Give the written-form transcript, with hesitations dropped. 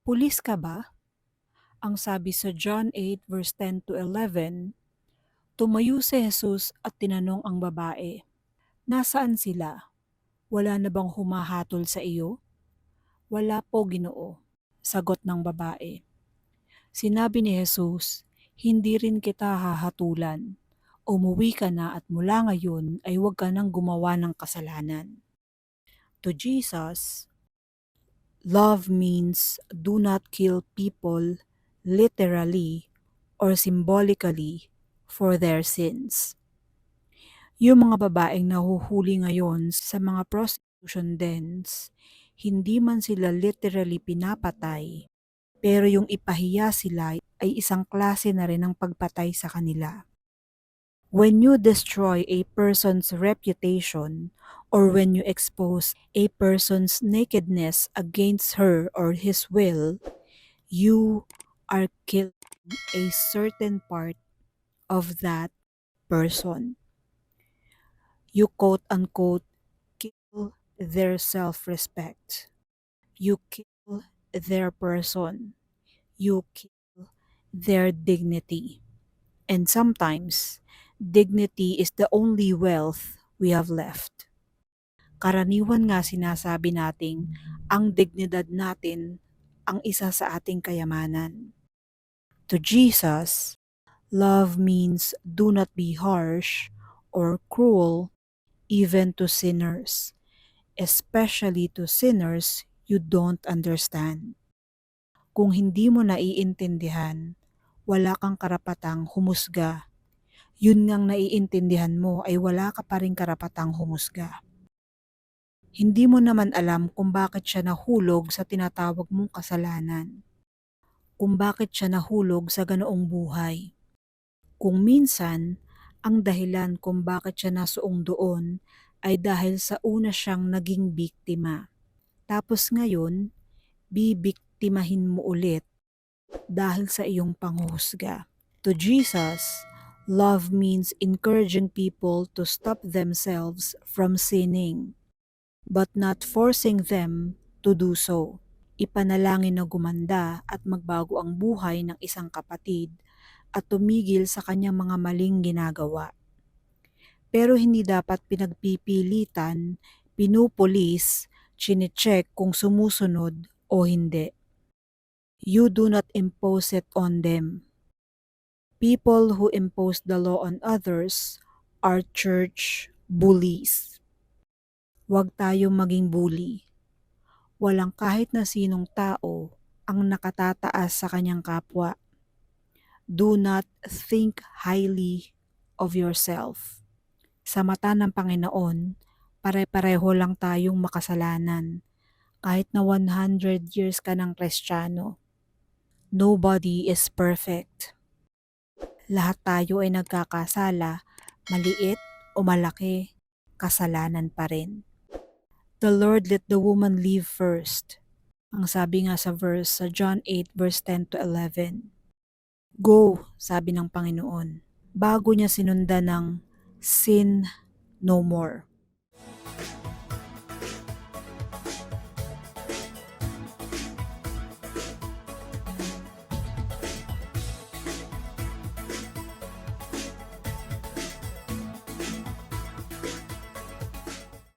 Pulis ka ba? Ang sabi sa John 8 verse 10 to 11, tumayo si Jesus at tinanong ang babae, "Nasaan sila? Wala na bang humahatol sa iyo?" "Wala po, Ginoo," sagot ng babae. Sinabi ni Jesus, "Hindi rin kita hahatulan. Umuwi ka na at mula ngayon ay huwag ka nang gumawa ng kasalanan." To Jesus, love means do not kill people literally or symbolically for their sins. Yung mga babaeng nahuhuli ngayon sa mga prostitution dens, hindi man sila literally pinapatay, pero yung ipahiya sila ay isang klase na rin ng pagpatay sa kanila. When you destroy a person's reputation or when you expose a person's nakedness against her or his will, you are killing a certain part of that person. You quote-unquote kill their self-respect. You kill their person. You kill their dignity. And sometimes, dignity is the only wealth we have left. Karaniwan nga sinasabi nating ang dignidad natin ang isa sa ating kayamanan. To Jesus, love means do not be harsh or cruel even to sinners, especially to sinners you don't understand. Kung hindi mo naiintindihan, wala kang karapatang humusga. Yun ngang naiintindihan mo ay wala ka pa ring karapatang humusga. Hindi mo naman alam kung bakit siya nahulog sa tinatawag mong kasalanan. Kung bakit siya nahulog sa ganoong buhay. Kung minsan, ang dahilan kung bakit siya nasuong doon ay dahil sa una siyang naging biktima. Tapos ngayon, bibiktimahin mo ulit dahil sa iyong panghuhusga. To Jesus, love means encouraging people to stop themselves from sinning, but not forcing them to do so. Ipanalangin na gumanda at magbago ang buhay ng isang kapatid at tumigil sa kanyang mga maling ginagawa. Pero hindi dapat pinagpipilitan, pinupulis, chinecheck kung sumusunod o hindi. You do not impose it on them. People who impose the law on others are church bullies. Huwag tayong maging bully. Walang kahit na sinong tao ang nakatataas sa kanyang kapwa. Do not think highly of yourself. Sa mata ng Panginoon, pare-pareho lang tayong makasalanan. Kahit na 100 years ka ng Kristiyano, nobody is perfect. Lahat tayo ay nagkakasala, maliit o malaki, kasalanan pa rin. The Lord let the woman leave first. Ang sabi nga sa verse sa John 8 verse 10 to 11. Go, sabi ng Panginoon, bago niya sinundan ng sin no more.